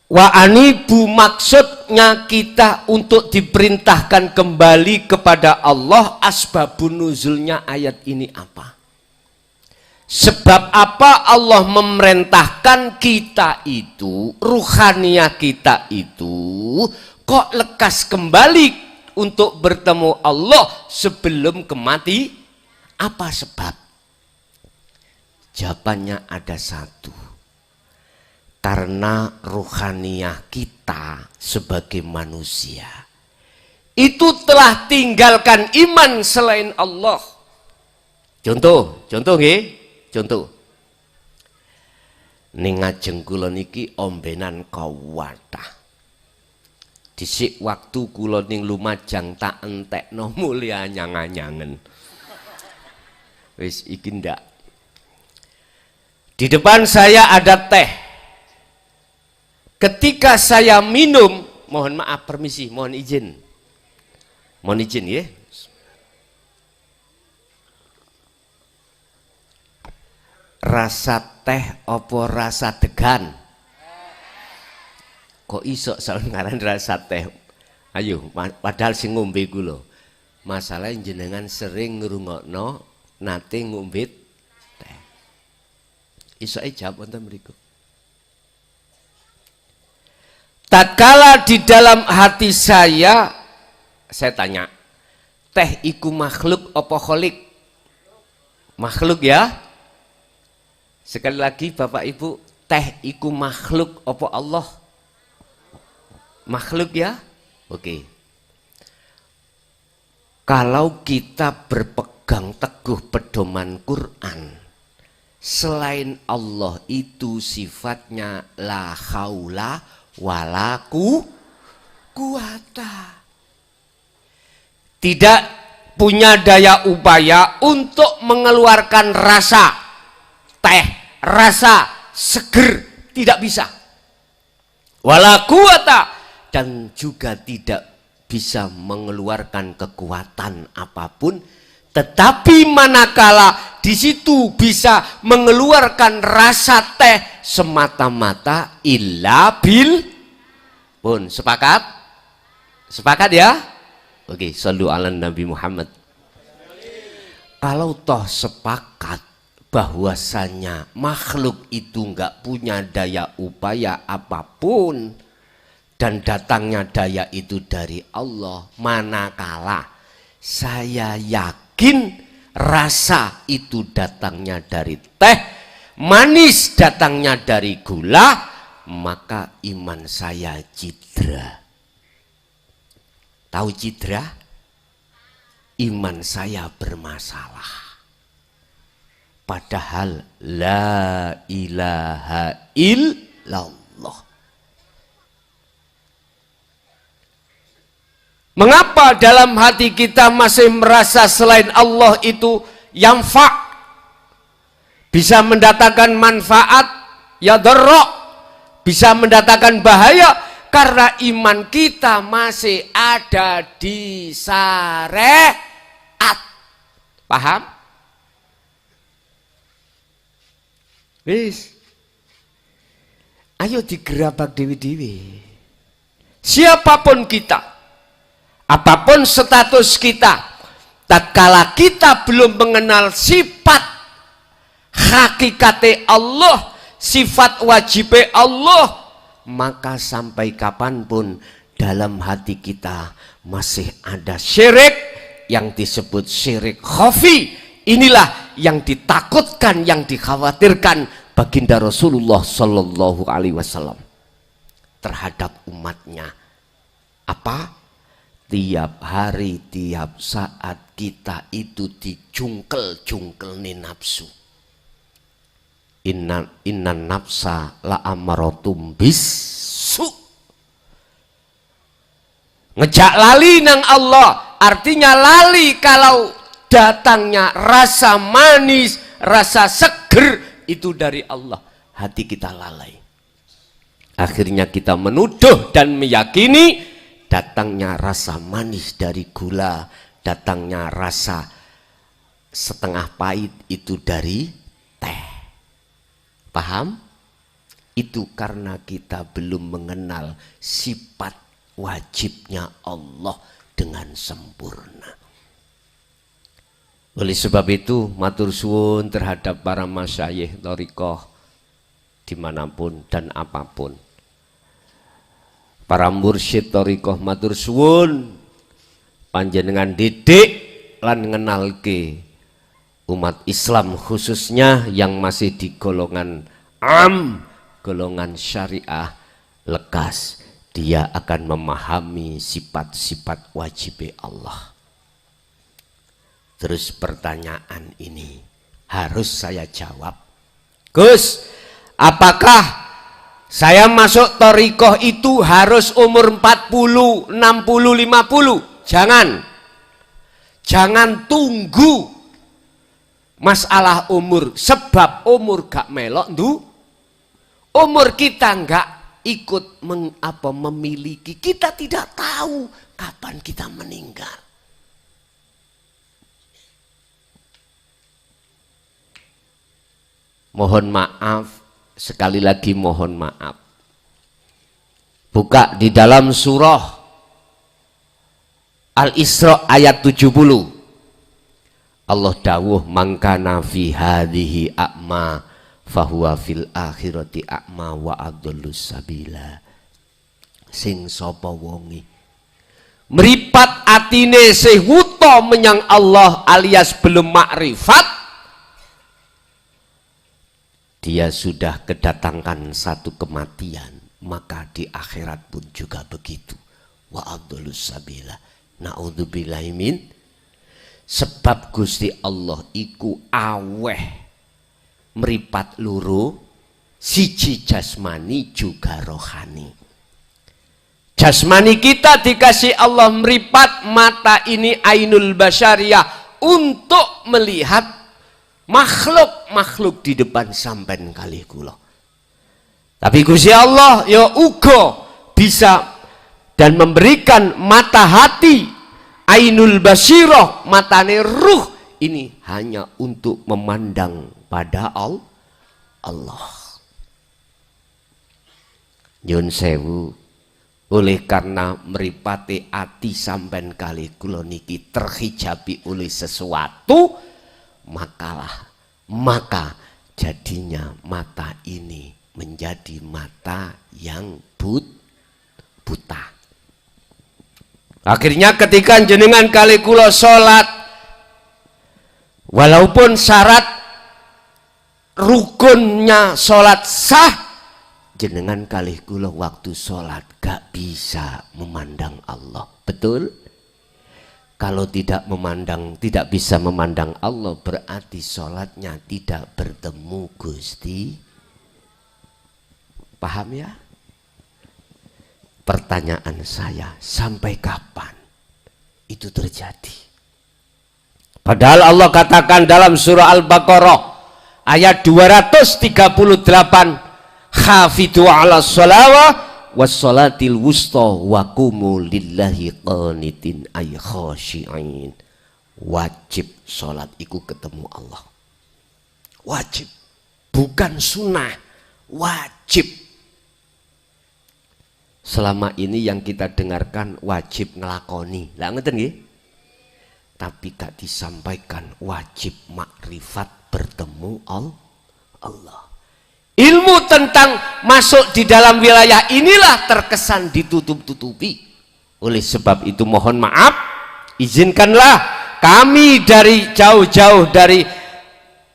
Wa anibu maksudnya kita untuk diperintahkan kembali kepada Allah. Asbabun nuzulnya ayat ini apa? Sebab apa Allah memerintahkan kita itu, ruhaniyah kita itu kok lekas kembali untuk bertemu Allah sebelum kemati? Apa sebab? Jawabannya ada satu. Karena ruhaniyah kita sebagai manusia itu telah tinggalkan iman selain Allah. Contoh nggih. Contoh, ning ngajeng kula niki ombenan kawathah. Dhisik waktu kula ning Lumajang tak entekno mulya anyang-anyangen. Wis iki ndak. Di depan saya ada teh. Ketika saya minum, mohon maaf permisi, mohon izin. Mohon izin ya. Rasa teh opo rasa degan? Kok iso soal ngaran rasa teh? Ayo, padahal sing ngombe ku lho. Masalah jenengan sering ngrungokno nate ngombe teh. Iso jawab wonten mriku. Tatkala di dalam hati saya tanya, teh iku makhluk apa kholik? Makhluk ya? Sekali lagi Bapak Ibu, teh iku makhluk apa Allah? Makhluk ya? Oke. Kalau kita berpegang teguh pedoman Quran, selain Allah itu sifatnya la haula wala quwata. Tidak punya daya upaya untuk mengeluarkan rasa teh, rasa seger, tidak bisa. Wala quwata, dan juga tidak bisa mengeluarkan kekuatan apapun. Tetapi manakala di situ bisa mengeluarkan rasa teh semata-mata illa bil pun. Sepakat? Sepakat ya? Oke, shollu ala Nabi Muhammad. Kalau toh sepakat bahwasanya makhluk itu enggak punya daya upaya apapun dan datangnya daya itu dari Allah, manakala saya yakin rasa itu datangnya dari teh, manis datangnya dari gula, maka iman saya cidra. Tahu cidra? Iman saya bermasalah. Padahal la ilaha illallah. Mengapa dalam hati kita masih merasa selain Allah itu yang bisa mendatangkan manfaat, ya darra, bisa mendatangkan bahaya? Karena iman kita masih ada di syariat. Paham? Wis, ayo digerabak dewi-dewi. Siapapun kita, apapun status kita, tatkala kita belum mengenal sifat hakikate Allah, sifat wajib Allah, maka sampai kapanpun dalam hati kita masih ada syirik yang disebut syirik khafi. Inilah yang ditakutkan, yang dikhawatirkan baginda Rasulullah Sallallahu Alaihi Wasallam terhadap umatnya. Apa? Tiap hari, tiap saat kita itu dijungkel-jungkel nafsu. Inna nafsa la amaratum bisu. Ngejak lali nang Allah, artinya lali kalau datangnya rasa manis, rasa seger itu dari Allah. Hati kita lalai. Akhirnya kita menuduh dan meyakini datangnya rasa manis dari gula, datangnya rasa setengah pahit itu dari teh. Paham? Itu karena kita belum mengenal sifat wajibnya Allah dengan sempurna. Oleh sebab itu matur suwun terhadap para masyayikh thariqah dimanapun dan apapun. Para mursyid thariqah matur suwun panjenengan didik lan ngenalke umat Islam khususnya yang masih di golongan golongan syariah lekas, dia akan memahami sifat-sifat wajib Allah. Terus pertanyaan ini harus saya jawab, Gus, apakah saya masuk thariqah itu harus umur 40, 60, 50? Jangan tunggu masalah umur, sebab umur gak melok umur kita nggak ikut memiliki, kita tidak tahu kapan kita meninggal. Mohon maaf, sekali lagi mohon maaf. Buka di dalam surah Al-Isra ayat 70. Allah dawuh mangkana fi hadhihi a'ma fahuwa fil akhirati a'ma wa adullu sabila. Sing sapa wonge meripat atine sewuta menyang Allah alias belum makrifat, dia sudah kedatangkan satu kematian, maka di akhirat pun juga begitu. Wa adullu sabila. Naudzubillahi min. Sebab Gusti Allah iku aweh meripat luru, siji jasmani juga rohani. Jasmani kita dikasih Allah meripat, mata ini ainul basyariyah untuk melihat makhluk-makhluk di depan sampean kali kula. Tapi Gusti Allah ya uga bisa dan memberikan mata hati ainul basirah, matane ruh, ini hanya untuk memandang pada Allah. Nyun sewu, oleh karena meripati ati sampean kali kula niki terhijabi oleh sesuatu, maka jadinya mata ini menjadi mata yang buta. Akhirnya ketika jenengan kali kula sholat, walaupun syarat rukunnya sholat sah, jenengan kali kula waktu sholat gak bisa memandang Allah. Betul? Kalau tidak bisa memandang Allah, berarti sholatnya tidak bertemu Gusti. Paham ya? Pertanyaan saya, sampai kapan itu terjadi? Padahal Allah katakan dalam surah Al-Baqarah ayat 238, khafidhu ala sholawah wassolatil wusta wa qumu lillahi qanitin ay khashi'in. Wajib sholat iku ketemu Allah. Wajib, bukan sunnah, wajib. Selama ini yang kita dengarkan wajib ngelakoni, lah ngeten nggih. Tapi gak disampaikan wajib makrifat bertemu Allah. Ilmu tentang masuk di dalam wilayah inilah terkesan ditutup-tutupi. Oleh sebab itu mohon maaf, izinkanlah kami dari jauh-jauh dari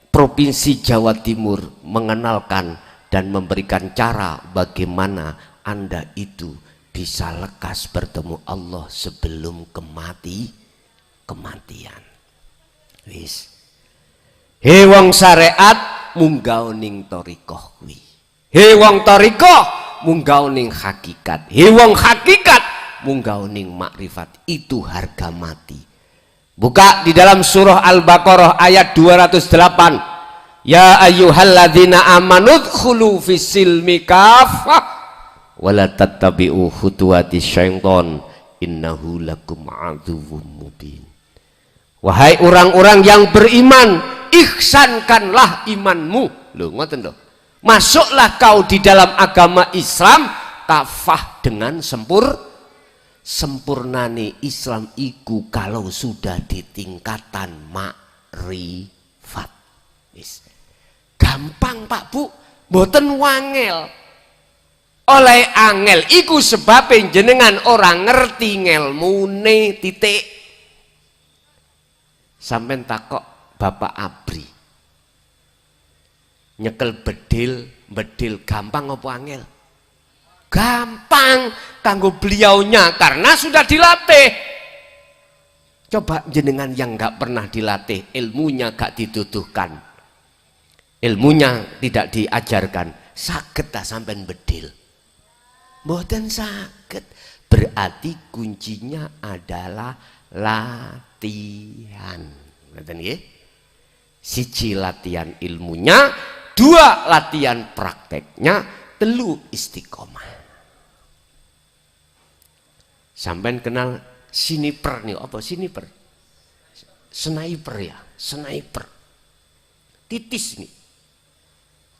Provinsi Jawa Timur mengenalkan dan memberikan cara bagaimana Anda itu bisa lekas bertemu Allah sebelum kematian. Wis. He wong syariat munggah ning thariqah kuwi. He wong thariqah munggah ning hakikat. He wong hakikat munggah ning makrifat. Itu harga mati. Buka di dalam surah Al-Baqarah ayat 208. Ya ayyuhalladzina amanu dkhulu fis-silmi kafah wala tattabi'u khutuwati syaiton innahu lakum aduwwum mubin. Wahai orang-orang yang beriman, ihsankanlah imanmu. Loh ngoten lho. Masuklah kau di dalam agama Islam kafah dengan sempurnane Islam iku kalau sudah di tingkatan makrifat. Gampang Pak Bu, mboten wangel. Oleh angel iku sebab jenengan orang ngerti ngelmune titik. Sampeyan takok Bapak Abri. Nyekel bedil gampang apa angel? Gampang kanggo beliaunya karena sudah dilatih. Coba jenengan yang nggak pernah dilatih, ilmunya gak dituduhkan, ilmunya tidak diajarkan, saged ta sampean bedil? Mboten saged. Berarti kuncinya adalah latihan. Ngoten nggih? Siji latihan ilmunya, dua latihan prakteknya, telu istiqomah. Sampai kenal sniper nih, apa sniper? Sniper ya, sniper. Titis nih.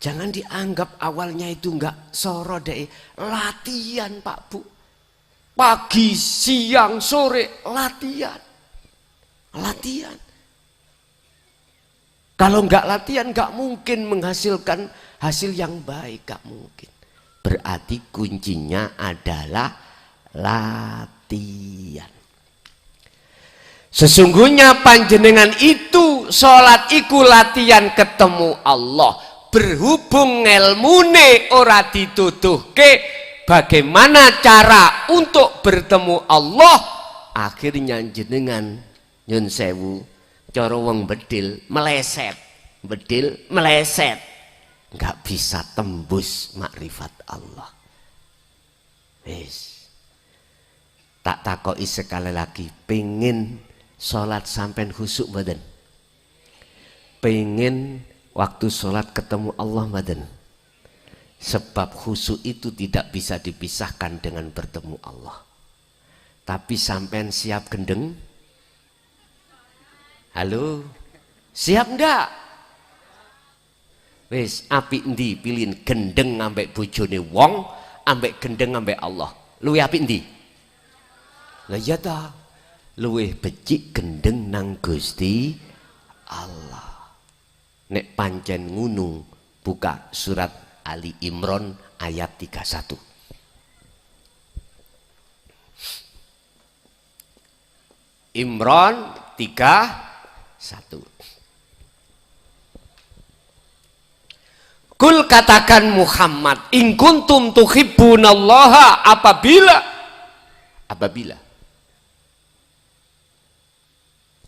Jangan dianggap awalnya itu enggak soro deh. Latihan Pak Bu. Pagi, siang, sore, latihan. Latihan. Kalau enggak latihan enggak mungkin menghasilkan hasil yang baik, enggak mungkin. Berarti kuncinya adalah latihan. Sesungguhnya panjenengan itu sholat iku latihan ketemu Allah. Berhubung ngelmune ora dituduhke bagaimana cara untuk bertemu Allah, akhirnya jenengan nyun sewu cara wong bedil meleset, nggak bisa tembus makrifat Allah. Wis tak takoki sekali lagi, pengen sholat sampai khusyuk badan, pengen waktu sholat ketemu Allah badan. Sebab khusyuk itu tidak bisa dipisahkan dengan bertemu Allah. Tapi sampean siap gendeng? Halo, siap ndak? Wis apik ndi pilih gendeng ambek bojone wong, ambek gendeng ambek Allah. Luwih apik ndi? Lah iya ta. Luwih becik gendeng nang Gusti Allah. Nek pancen ngunu, buka surat Ali Imran ayat 31. Imran 31. Kul katakan Muhammad, in kuntum tuhibbunallaha, apabila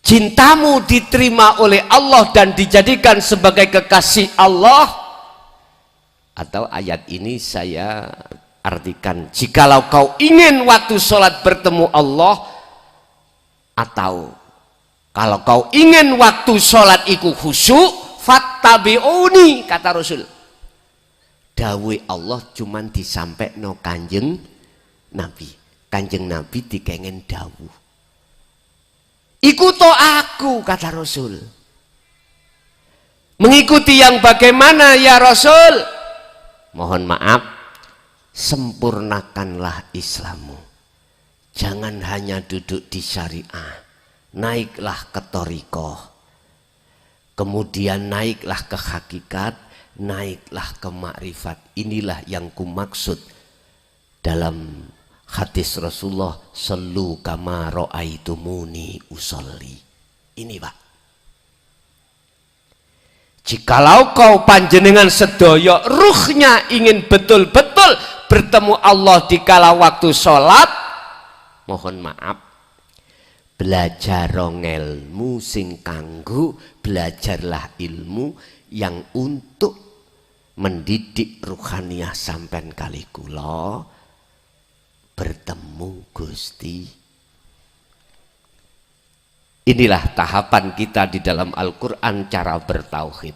cintamu diterima oleh Allah dan dijadikan sebagai kekasih Allah. Atau ayat ini saya artikan, jikalau kau ingin waktu sholat bertemu Allah, atau kalau kau ingin waktu sholat iku khusyuk, fattabi'uni, kata Rasul. Dawuh Allah cuman disampaikan Kanjeng Nabi. Kanjeng Nabi dikengen dawuh, ikuto aku, kata Rasul. Mengikuti yang bagaimana ya Rasul? Mohon maaf, sempurnakanlah Islammu. Jangan hanya duduk di syariah, naiklah ke thariqah, kemudian naiklah ke hakikat, naiklah ke makrifat. Inilah yang kumaksud dalam hadis Rasulullah, sallu kama ra'aitumuni usolli. Ini Pak, jikalau kau panjenengan sedaya ruhnya ingin betul-betul bertemu Allah di kala waktu sholat, mohon maaf, belajar ilmu sing kanggo, belajarlah ilmu yang untuk mendidik ruhaniah sampean kali kula bertemu Gusti. Inilah tahapan kita di dalam Al-Quran cara bertauhid.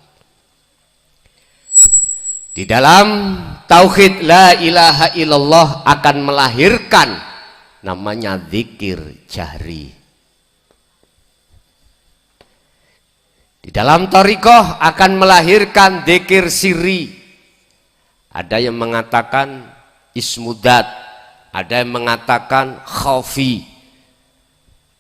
Di dalam tauhid la ilaha illallah akan melahirkan namanya zikir jahri. Di dalam thariqah akan melahirkan zikir sirri. Ada yang mengatakan ismudat, ada yang mengatakan khafi.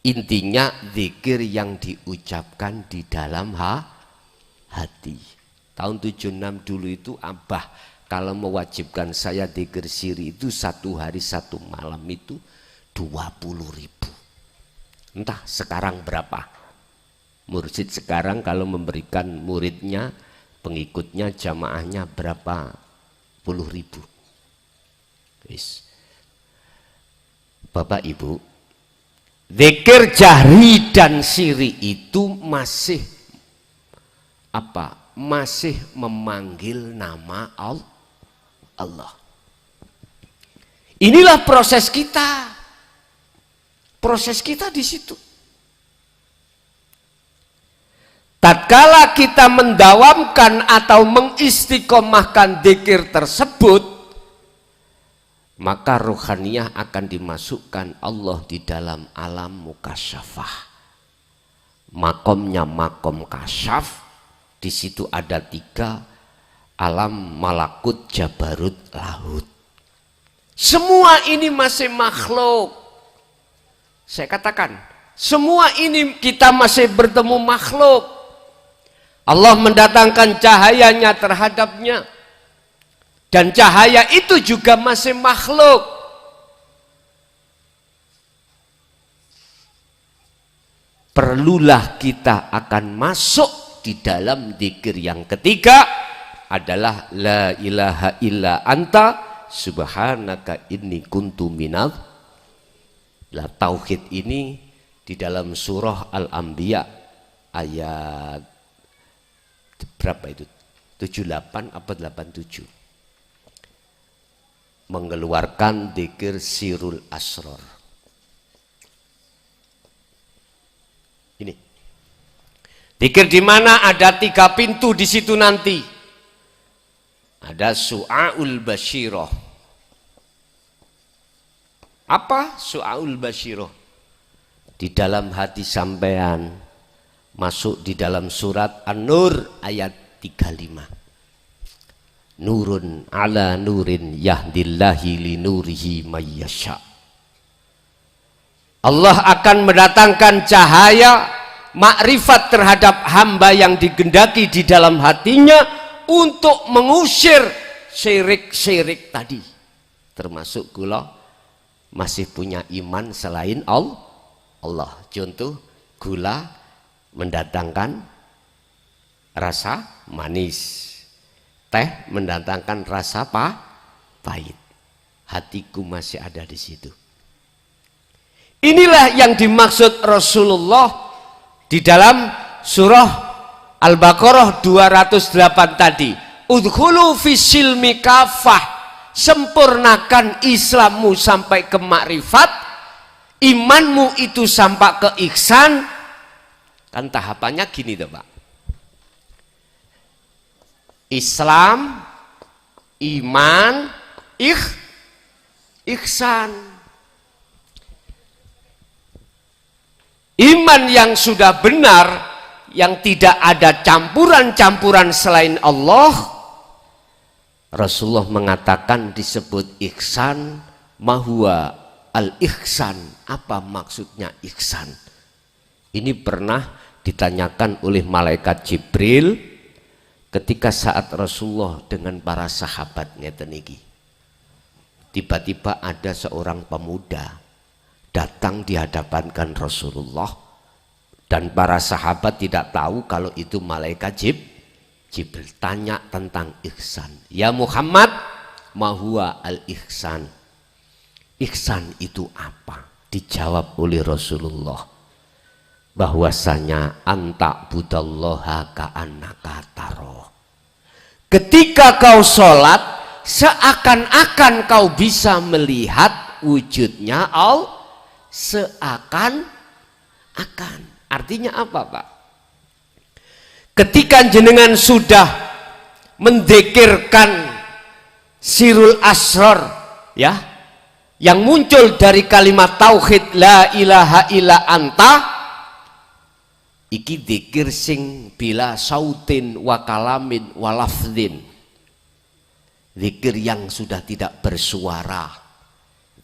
Intinya zikir yang diucapkan di dalam hati. Tahun 76 dulu itu Abah kalau mewajibkan saya zikir siri itu 1 hari 1 malam itu 20.000. Entah sekarang berapa. Mursyid sekarang kalau memberikan muridnya, pengikutnya, jamaahnya berapa puluh ribu. Bapak Ibu, zikir jahri dan siri itu masih apa? Masih memanggil nama Allah. Inilah proses kita. Proses kita di situ. Tatkala kita mendawamkan atau mengistiqomahkan zikir tersebut, maka ruhaniyah akan dimasukkan Allah di dalam alam mukasyafah. Makomnya makom kasyaf, di situ ada 3 alam malakut, jabarut, lahut. Semua ini masih makhluk. Saya katakan, semua ini kita masih bertemu makhluk. Allah mendatangkan cahayanya terhadapnya. Dan cahaya itu juga masih makhluk. Perlulah kita akan masuk di dalam zikir yang ketiga adalah la ilaha illa anta subhanaka inni kuntu minadz. Lah tauhid ini di dalam surah Al-Anbiya ayat berapa itu? 78 apa 87? Mengeluarkan zikir sirul asror. Ini. Zikir di mana ada 3 pintu di situ nanti. Ada su'aul basyiroh. Apa su'aul basyiroh? Di dalam hati sampean. Masuk di dalam surat An-Nur ayat 35. Nurun ala nurin yahdillahi li nurihi mayyasha. Allah akan mendatangkan cahaya makrifat terhadap hamba yang digendaki di dalam hatinya untuk mengusir syirik-syirik tadi. Termasuk kula masih punya iman selain Allah. Contoh gula mendatangkan rasa manis, teh mendatangkan rasa pahit. Hatiku masih ada di situ. Inilah yang dimaksud Rasulullah di dalam surah Al-Baqarah 208 tadi. Udkhulu fisilmi kafah, sempurnakan Islammu sampai ke makrifat, imanmu itu sampai ke ihsan. Kan tahapannya gini tuh Pak. Islam, iman, ihsan. Iman yang sudah benar, yang tidak ada campuran-campuran selain Allah, Rasulullah mengatakan disebut ihsan, mahwa al-ihsan. Apa maksudnya ihsan? Ini pernah ditanyakan oleh malaikat Jibril ketika saat Rasulullah dengan para sahabatnya teniki. Tiba-tiba ada seorang pemuda datang di hadapan Rasulullah dan para sahabat tidak tahu kalau itu malaikat Jibril. Tanya tentang ihsan. Ya Muhammad, ma huwa al-ihsan? Ihsan itu apa? Dijawab oleh Rasulullah, bahwasanya anta budallaha ka'annaka taro. Ketika kau sholat, seakan-akan kau bisa melihat wujudnya Allah. Seakan-akan. Artinya apa Pak? Ketika jenengan sudah mendekirkan sirul asror, ya, yang muncul dari kalimat tauhid la ilaha illa anta, iki dzikir sing bila sautin wa kalamin wa lafdin. Zikir yang sudah tidak bersuara,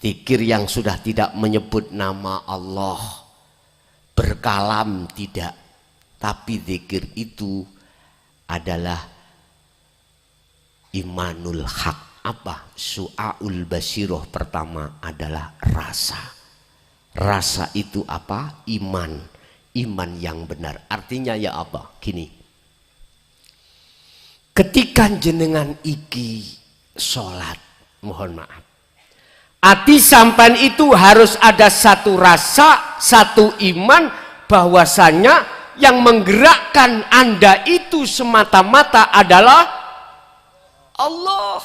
zikir yang sudah tidak menyebut nama Allah, berkalam tidak, tapi zikir itu adalah imanul haq. Apa? Su'aul basiroh pertama adalah rasa. Rasa itu apa? Iman. Iman yang benar. Artinya ya apa? Gini. Ketika jenengan iki sholat, mohon maaf, ati sampan itu harus ada satu rasa, satu iman, bahwasanya yang menggerakkan Anda itu semata-mata adalah Allah.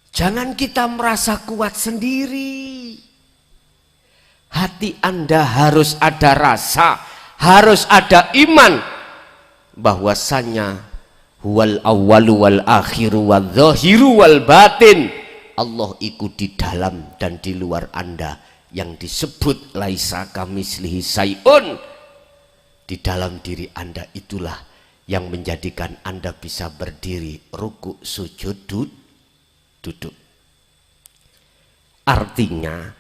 Jangan kita merasa kuat sendiri. Hati Anda harus ada rasa, harus ada iman, bahwasanya huwal awwalu wal akhiru wal zahiru wal batin. Allah ikut di dalam dan di luar Anda, yang disebut laisa kamislihi syai'un. Di dalam diri Anda itulah yang menjadikan Anda bisa berdiri, rukuk, sujud, duduk. Artinya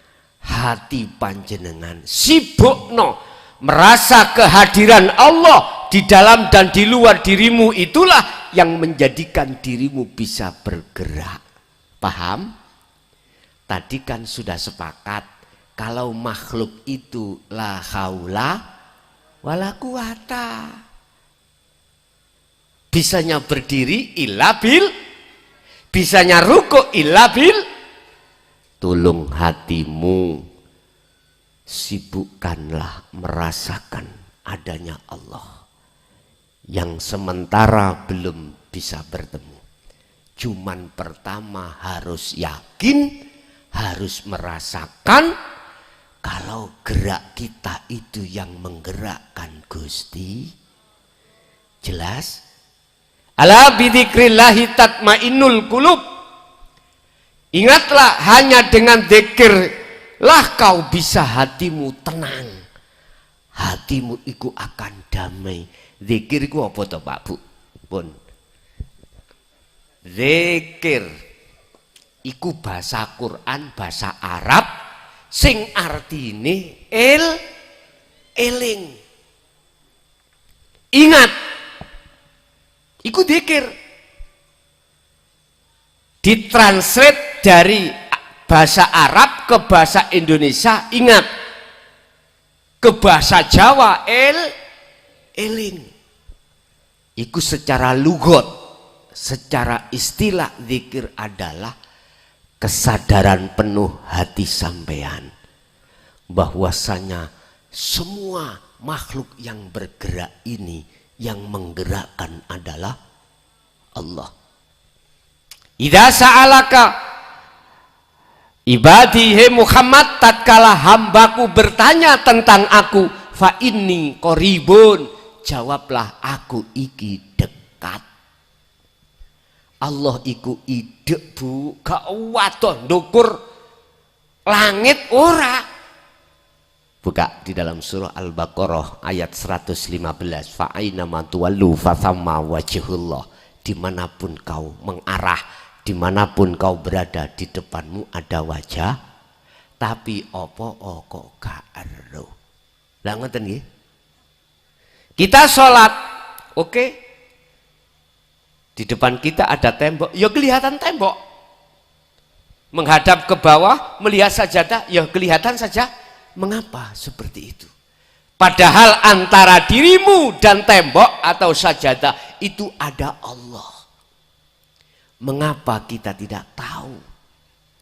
hati panjenengan sibukno merasa kehadiran Allah di dalam dan di luar dirimu, itulah yang menjadikan dirimu bisa bergerak. Paham? Tadi kan sudah sepakat kalau makhluk itu la haula wala quwata. Bisanya berdiri illa bil, bisanya rukuk illa bil. Tolong hatimu sibukkanlah merasakan adanya Allah yang sementara belum bisa bertemu. Cuman pertama harus yakin, harus merasakan kalau gerak kita itu yang menggerakkan Gusti. Jelas? Ala bidzikrillahi tatmainnul qulub. Ingatlah, hanya dengan zikirlah kau bisa hatimu tenang. Hatimu itu akan damai. Zikir itu apa toh Pak Bu? Pun. Zikir iku bahasa Quran, bahasa Arab sing artine eling. Ingat. Iku zikir. Ditranslate dari bahasa Arab ke bahasa Indonesia, ingat. Ke bahasa Jawa eling. Iku secara lugot, secara istilah zikir adalah kesadaran penuh hati sampean bahwasanya semua makhluk yang bergerak ini, yang menggerakkan adalah Allah. Idza sa'alaka ibadi, he Muhammad, tatkala hambaku bertanya tentang aku, fa inni qoribun, jawablah aku iki dekat. Allah iku idek Bu, gak waduh ndukur langit ora. Buka di dalam surah Al-Baqarah ayat 115, fa aina ma tuwallu fa thamma wajhullah. Dimanapun kau mengarah, dimanapun kau berada, di depanmu ada wajah. Tapi opo kok gak ero. Lah ngoten nggih. Kita sholat, oke. Di depan kita ada tembok, ya kelihatan tembok. Menghadap ke bawah, melihat sajadah, ya kelihatan saja. Mengapa seperti itu? Padahal antara dirimu dan tembok atau sajadah itu ada Allah. Mengapa kita tidak tahu?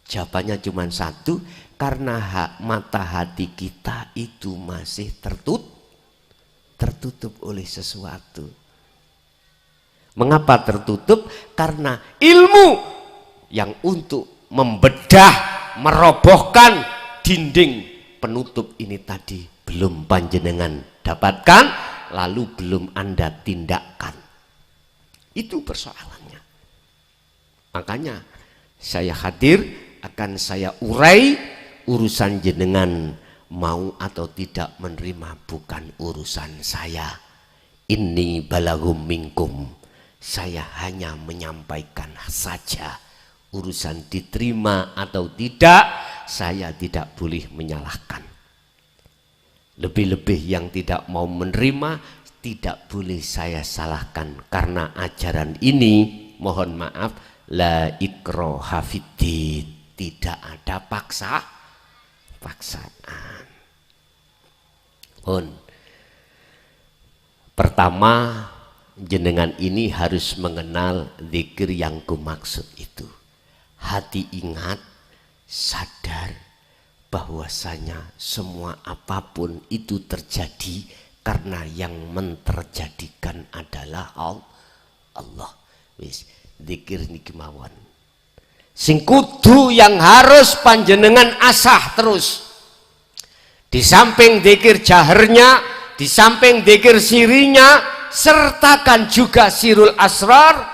Jawabannya cuma satu, karena mata hati kita itu masih tertutup oleh sesuatu. Mengapa tertutup? Karena ilmu yang untuk membedah, merobohkan dinding penutup ini tadi belum panjenengan dapatkan, lalu belum Anda tindakkan. Itu persoalannya. Makanya saya hadir, akan saya urai. Urusan jenengan mau atau tidak menerima bukan urusan saya. Inni balagum minkum, saya hanya menyampaikan saja. Urusan diterima atau tidak, saya tidak boleh menyalahkan. Lebih-lebih yang tidak mau menerima, tidak boleh saya salahkan. Karena ajaran ini, mohon maaf, la ikraha fiddin, tidak ada paksaan. Pertama, jenengan ini harus mengenal zikir yang kumaksud itu. Hati ingat, sadar bahwasanya semua apapun itu terjadi karena yang menterjadikan adalah Allah. Wis, zikir niki mawon. Sing kudu yang harus panjenengan asah terus. Di samping zikir jaharnya, di samping zikir sirinya, sertakan juga sirul asrar,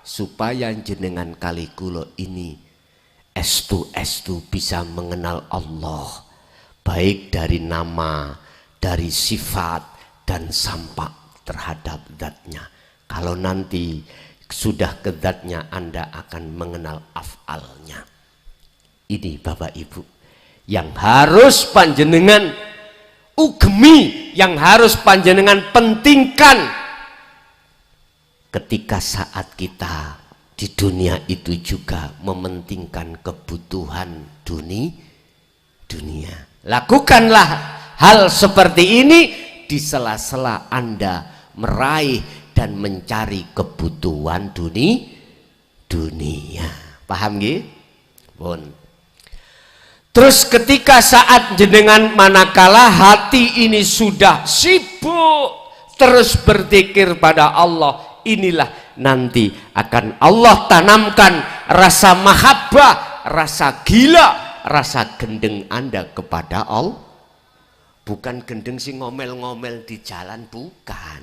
supaya jenengan kali kulo ini estu bisa mengenal Allah, baik dari nama, dari sifat dan sampak terhadap zatnya. Kalau nanti sudah ke zatnya, Anda akan mengenal af'alnya. Ini Bapak Ibu yang harus panjenengan ugemi, yang harus panjenengan pentingkan ketika saat kita di dunia itu juga mementingkan kebutuhan dunia. Lakukanlah hal seperti ini di sela-sela Anda meraih dan mencari kebutuhan dunia. Paham nggih? Pun. Terus ketika saat jenengan manakala hati ini sudah sibuk terus berzikir pada Allah, inilah nanti akan Allah tanamkan rasa mahabbah, rasa gila, rasa gendeng Anda kepada Allah. Bukan gendeng si ngomel-ngomel di jalan, bukan.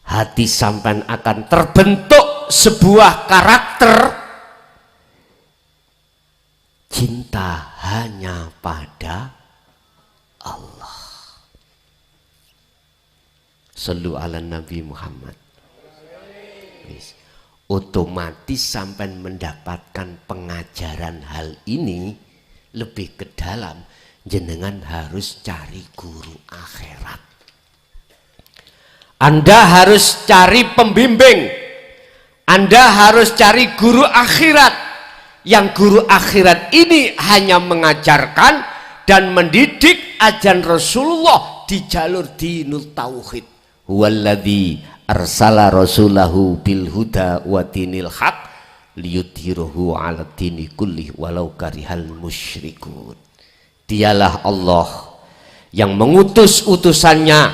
Hati sampean akan terbentuk sebuah karakter cinta hanya pada Allah. Sallu ala Nabi Muhammad. Otomatis sampai mendapatkan pengajaran hal ini lebih ke dalam, jenengan harus cari guru akhirat. Anda harus cari pembimbing, Anda harus cari guru akhirat, yang guru akhirat ini hanya mengajarkan dan mendidik ajaran Rasulullah di jalur dinul tauhid. Huwaladzi arsala rasulahu bil huda wa dinil haq liyudhhirahu 'ala dini kulli walau karihal musyrikun. Dialah Allah yang mengutus utusannya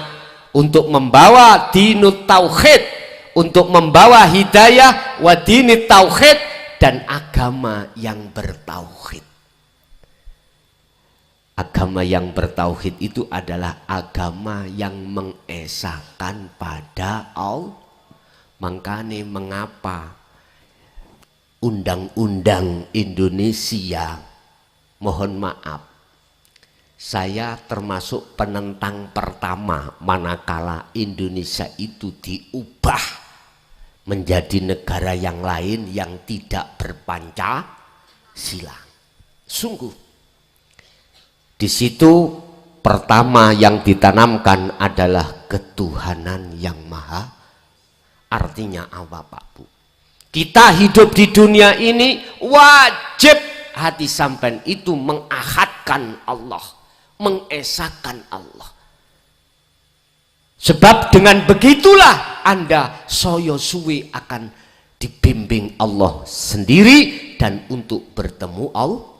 untuk membawa dinut tauhid, untuk membawa hidayah wa dinit tauhid, dan agama yang bertauhid. Agama yang bertauhid itu adalah agama yang mengesahkan pada Allah. Makanya mengapa undang-undang Indonesia, mohon maaf, saya termasuk penentang pertama manakala Indonesia itu diubah menjadi negara yang lain yang tidak berpancasila. Sungguh, di situ pertama yang ditanamkan adalah ketuhanan yang maha. Artinya apa Pak Bu? Kita hidup di dunia ini wajib hati sampean itu mengahadkan Allah, mengesahkan Allah. Sebab dengan begitulah Anda soyo suwi akan dibimbing Allah sendiri dan untuk bertemu Allah.